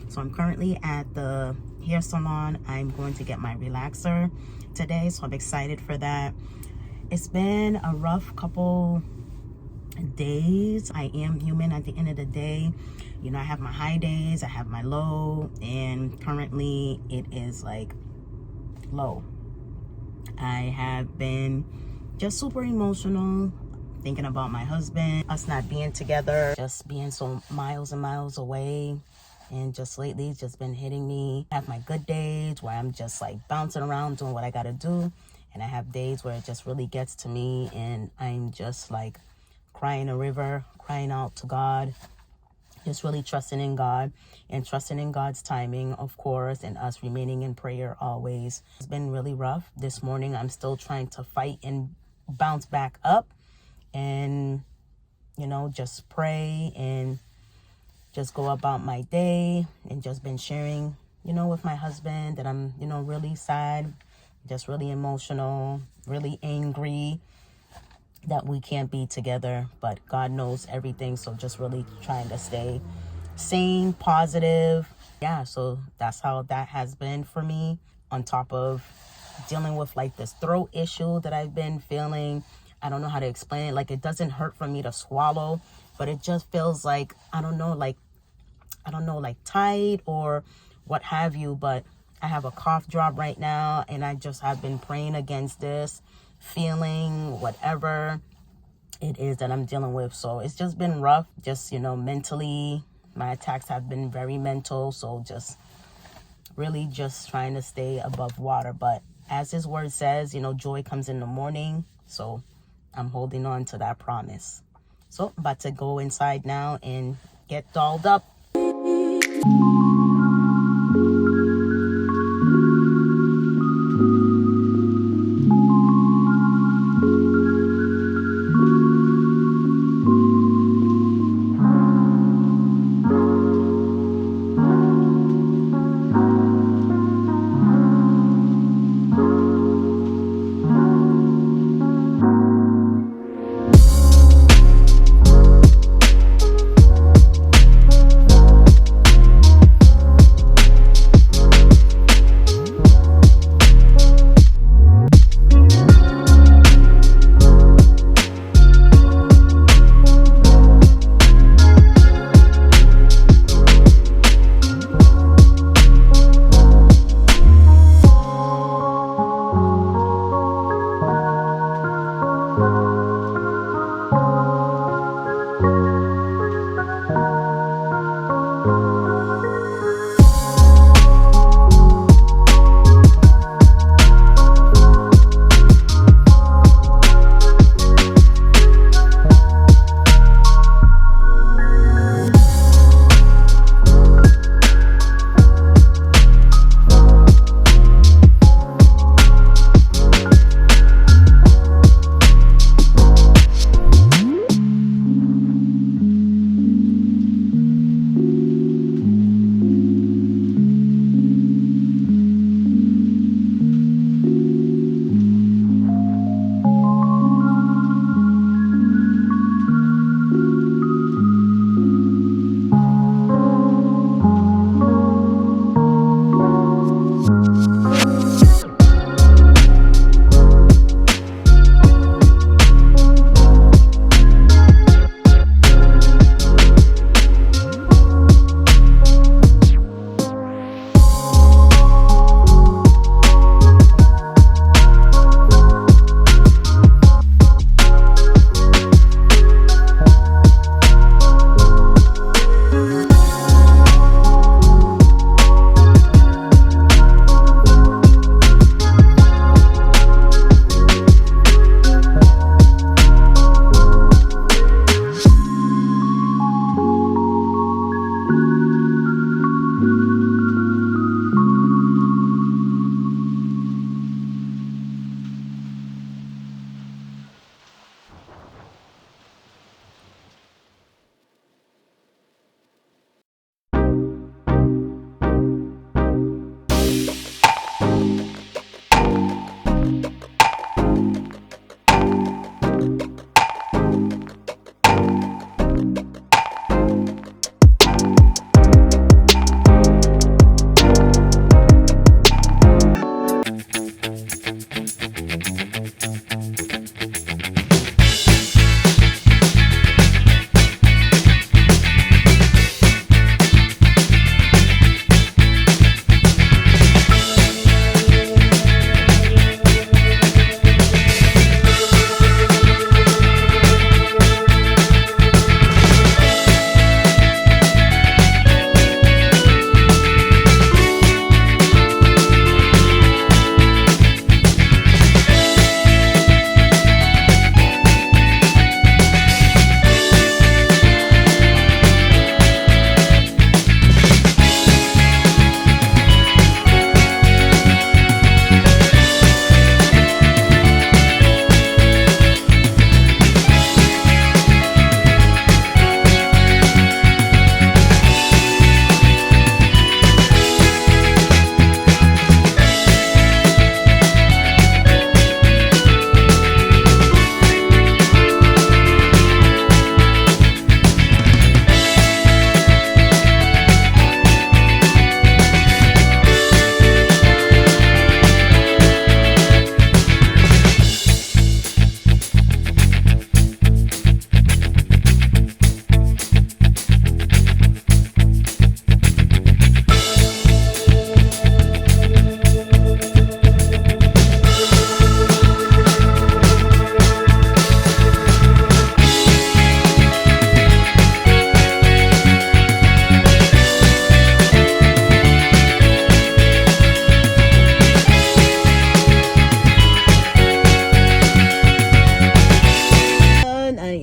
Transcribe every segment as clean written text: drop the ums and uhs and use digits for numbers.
So I'm currently at the hair salon. I'm going to get my relaxer today, so I'm excited for that. It's been a rough couple days. I am human at the end of the day. You know, I have my high days, I have my low, and currently it is like low. I have been just super emotional, thinking about my husband, us not being together, just being so miles and miles away. And just lately, it's just been hitting me. I have my good days where I'm just like bouncing around doing what I gotta do. And I have days where it just really gets to me and I'm just like crying a river, crying out to God, just really trusting in God and trusting in God's timing, of course, and us remaining in prayer always. It's been really rough. This morning, I'm still trying to fight and bounce back up and, you know, just pray and just go about my day, and just been sharing, you know, with my husband that I'm, you know, really sad, just really emotional, really angry that we can't be together, but God knows everything. So just really trying to stay sane, positive. Yeah, so that's how that has been for me, on top of dealing with like this throat issue that I've been feeling. I don't know how to explain it. Like, it doesn't hurt for me to swallow, but it just feels like, I don't know, like tight or what have you. But I have a cough drop right now, and I just have been praying against this feeling, whatever it is that I'm dealing with. So it's just been rough, just, you know, mentally. My attacks have been very mental, so just really just trying to stay above water. But as his word says, you know, joy comes in the morning. So I'm holding on to that promise. So I'm about to go inside now and get dolled up.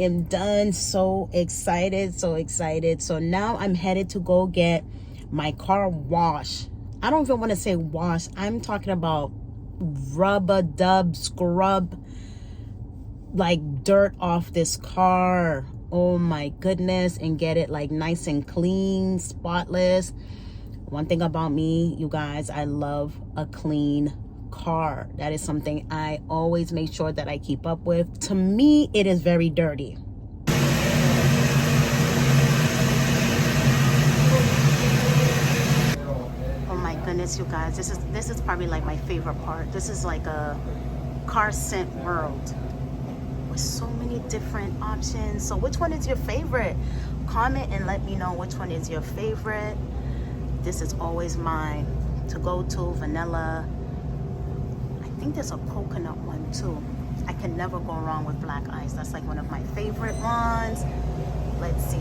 am done. So excited, so excited. So now I'm headed to go get my car washed. I don't even want to say wash. I'm talking about rub-a-dub, scrub like dirt off this car. Oh my goodness. And get it like nice and clean, spotless. One thing about me, you guys, I love a clean car. That is something I always make sure that I keep up with. To me, it is very dirty. Oh my goodness, you guys, this is probably like my favorite part. This is like a car scent world with so many different options. So which one is your favorite? Comment and let me know which one is your favorite. This is always mine to go to. Vanilla. I think there's a coconut one too. I can never go wrong with black ice. That's like one of my favorite ones. Let's see.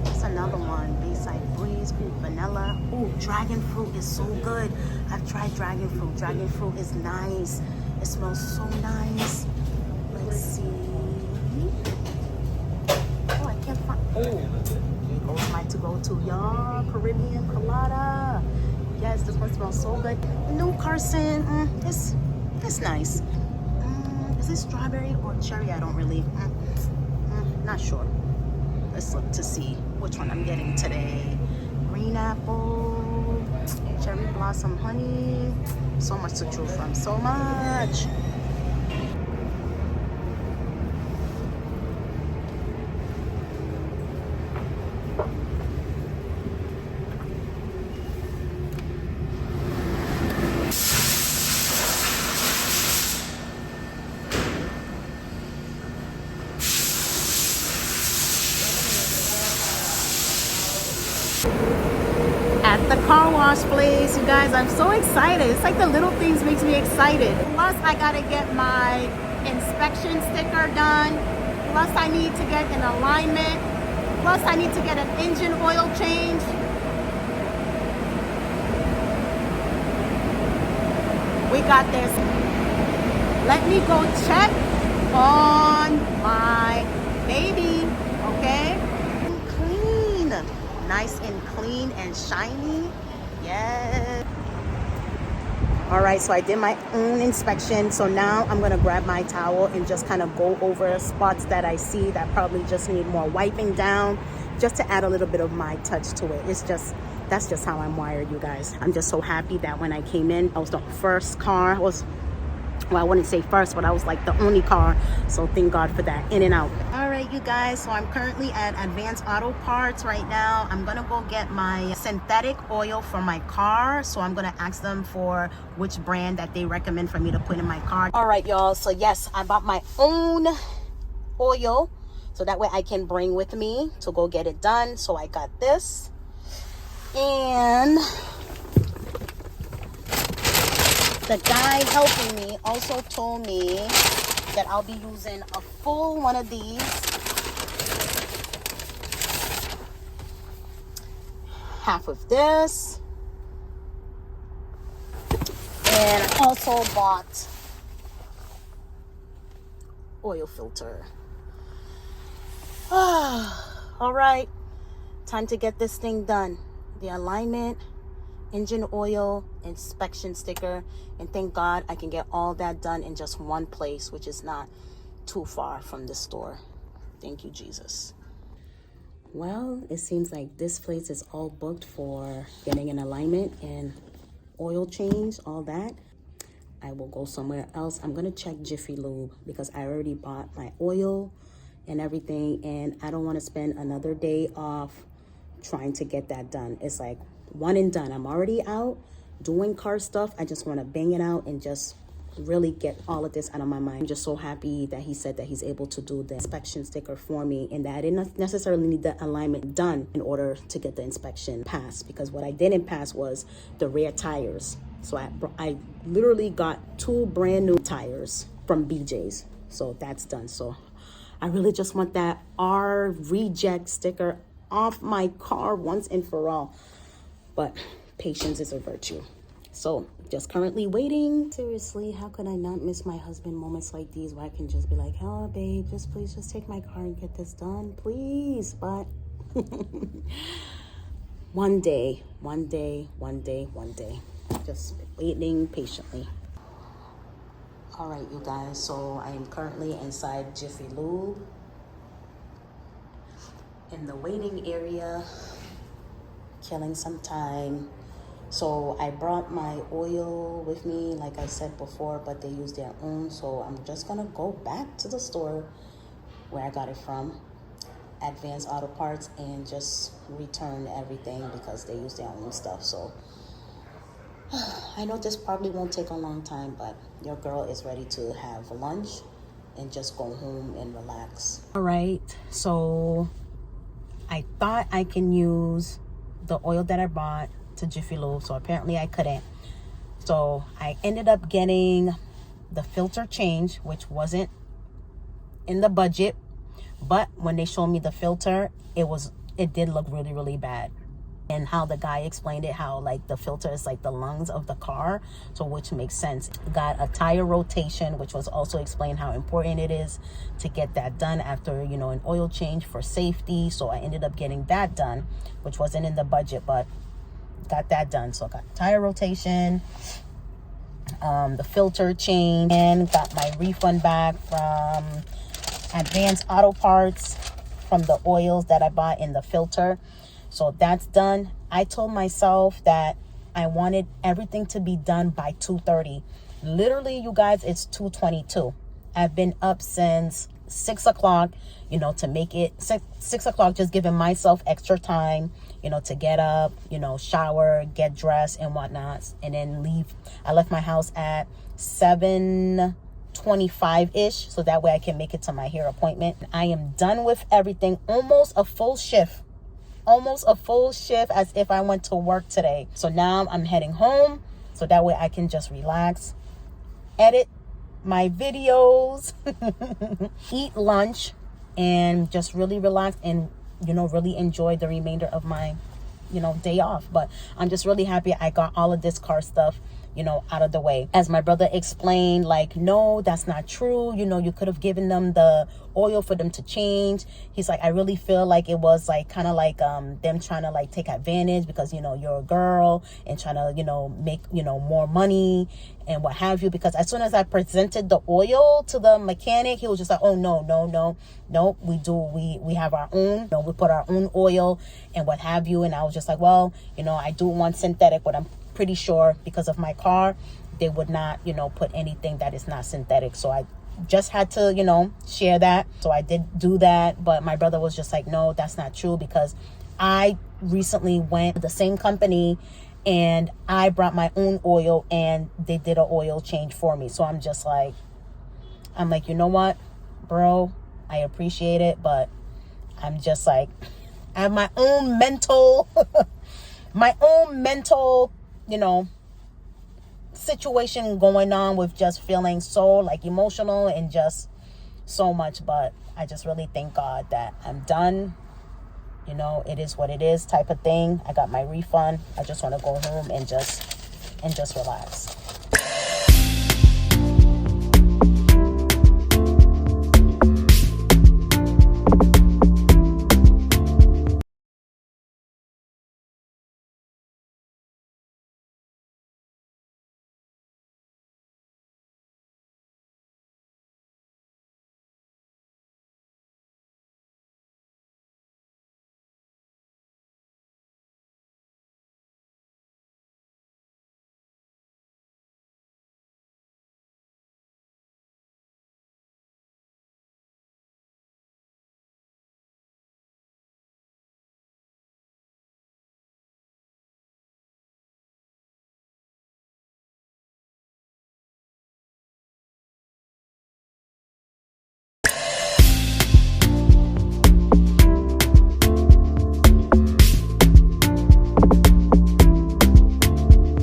There's another one. B-side breeze. Ooh, vanilla. Ooh, dragon fruit is so good. I've tried dragon fruit. Dragon fruit is nice. It smells so nice. Let's see. Oh, I can't find. Oh. Goes my to-go-to, y'all. Caribbean colada. Yes, this one smells so good. New Carson. It's nice. Is this strawberry or cherry? I don't really. Not sure. Let's look to see which one I'm getting today. Green apple, cherry blossom honey. So much to choose from. So much. At the car wash place, you guys, I'm so excited. It's like the little things makes me excited. Plus I gotta get my inspection sticker done. Plus I need to get an alignment. Plus I need to get an engine oil change. We got this. Let me go check on my baby, okay? Clean, nice and clean and shiny. Yes. All right, so I did my own inspection. So now I'm gonna grab my towel and just kind of go over spots that I see that probably just need more wiping down, just to add a little bit of my touch to it. That's just how I'm wired, you guys. I'm just so happy that when I came in, I was the first car. Well, I wouldn't say first, but I was like the only car. So thank God for that. In and out. All right, you guys. So I'm currently at Advanced Auto Parts right now. I'm going to go get my synthetic oil for my car. So I'm going to ask them for which brand that they recommend for me to put in my car. All right, y'all. So yes, I bought my own oil. So that way I can bring with me to go get it done. So I got this. And the guy helping me also told me that I'll be using a full one of these. Half of this. And I also bought oil filter. All right, time to get this thing done. The alignment, engine oil, inspection sticker, and thank God I can get all that done in just one place, which is not too far from the store. Thank you, Jesus. Well, it seems like this place is all booked for getting an alignment and oil change, all that. I will go somewhere else. I'm gonna check Jiffy Lube because I already bought my oil and everything, and I don't want to spend another day off trying to get that done. It's like one and done. I'm already out doing car stuff. I just want to bang it out and just really get all of this out of my mind. I'm just so happy that he said that he's able to do the inspection sticker for me, and that I didn't necessarily need the alignment done in order to get the inspection passed, because what I didn't pass was the rear tires. So I literally got 2 brand new tires from BJ's. So that's done. So I really just want that R reject sticker off my car once and for all. But patience is a virtue. So just currently waiting. Seriously, how could I not miss my husband moments like these where I can just be like, oh babe, just please just take my car and get this done, please. But one day, just waiting patiently. All right, you guys, so I am currently inside Jiffy Lube in the waiting area, killing some time. So I brought my oil with me, like I said before, but they use their own. So I'm just gonna go back to the store where I got it from, Advanced Auto Parts, and just return everything because they use their own stuff. So I know this probably won't take a long time, but your girl is ready to have lunch and just go home and relax. All right, so I thought I can use the oil that I bought to Jiffy Lube, so apparently I couldn't. So I ended up getting the filter change, which wasn't in the budget, but when they showed me the filter, it did look really, really bad. And how the guy explained it, how like the filter is like the lungs of the car, so which makes sense. Got a tire rotation, which was also explained how important it is to get that done after, you know, an oil change for safety. So I ended up getting that done, which wasn't in the budget, but got that done. So I got tire rotation, the filter change, and got my refund back from Advanced Auto Parts from the oils that I bought in the filter. So that's done. I told myself that I wanted everything to be done by 2:30. Literally, you guys, it's 2:22. I've been up since 6 o'clock, you know, to make it 6 o'clock, just giving myself extra time, you know, to get up, you know, shower, get dressed and whatnot, and then leave. I left my house at 7:25-ish, so that way I can make it to my hair appointment. I am done with everything, almost a full shift as if I went to work today. So now I'm heading home, so that way I can just relax, edit my videos, eat lunch, and just really relax and, you know, really enjoy the remainder of my, you know, day off. But I'm just really happy I got all of this car stuff, you know, out of the way. As my brother explained, like, no, that's not true. You know, you could have given them the oil for them to change. He's like, I really feel like it was like kind of like them trying to like take advantage because, you know, you're a girl and trying to, you know, make, you know, more money and what have you. Because as soon as I presented the oil to the mechanic, he was just like, oh no, we have our own, you know, we put our own oil and what have you. And I was just like, well, you know, I do want synthetic, but I'm pretty sure because of my car they would not, you know, put anything that is not synthetic. So I just had to, you know, share that. So I did do that, but my brother was just like, no, that's not true, because I recently went to the same company and I brought my own oil and they did an oil change for me. So I'm like, you know what, bro, I appreciate it, but I'm just like, I have my own mental you know, situation going on with just feeling so like emotional and just so much. But I just really thank God that I'm done. You know, it is what it is type of thing. I got my refund. I just want to go home and just relax.